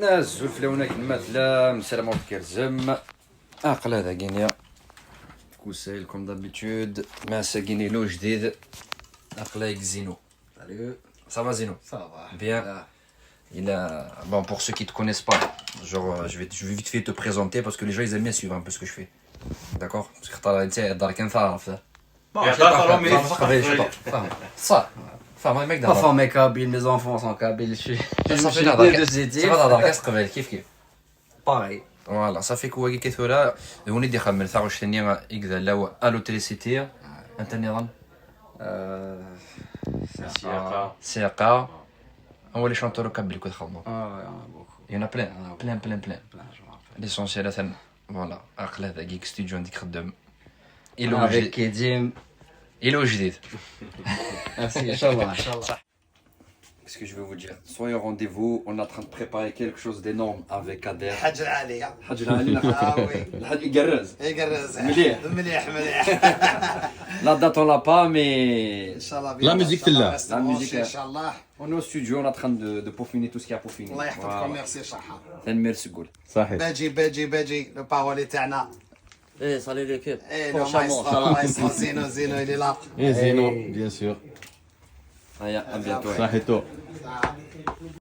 الزلفله الماثله مسلمه الكرزم عقل هذا كينيا كوسيل كوم دابيتود مع ساكيني لو جديد عقلايك زينو صافا زينو صافا bien. Bon, pour ceux qui te connaissent pas, genre, je vais vite fait te présenter parce que les gens ils aiment bien suivre un peu ce que je fais. D'accord? Parce que t'as dans كان تعرف ده. صح. فاهم ماك Pas formé kabyle, mes enfants sont kabyles, je suis Ça fait de ce type. ça va dans كاس قبل كيف. Pareil. Voilà, ça fait كوا كي ثورة هوني دي خمر ثاغ شتني إكذا لو ألو تريسيتير أنت نظام سياقة هو les chanteurs كابل كود خدموا. Ah ouais, on a beaucoup. Il y en a plein, plein. Plein, je me rappelle. L'essentiel مثلا voilà عقل هذا كيك ستوديو عندك خدام. Avec Kedim. إلو جديد. Merci, Inch'Allah, Inch'Allah. Qu'est-ce que je vais vous dire? Soyez au rendez-vous, on est en train de préparer quelque chose d'énorme avec Kader. حاج العالية الحاج العالي وي الحاج يقرز. يقرز مليح. مليح La date on l'a pas mais ان شاء الله لا ميوزيك تلا. لا ميوزيك. ان شاء الله on est au studio, on est en train de peaufiner tout ce qu'il y a à peaufiner. الله يحفظكم ميرسي شحا ميرسي قول. صحيح. باجي لو بارولي تاعنا ايه صالي ليكيب ايه لو مايسترو زينو اللي لا ايه زينو بيان سور. هيا à bientôt. صحيتو.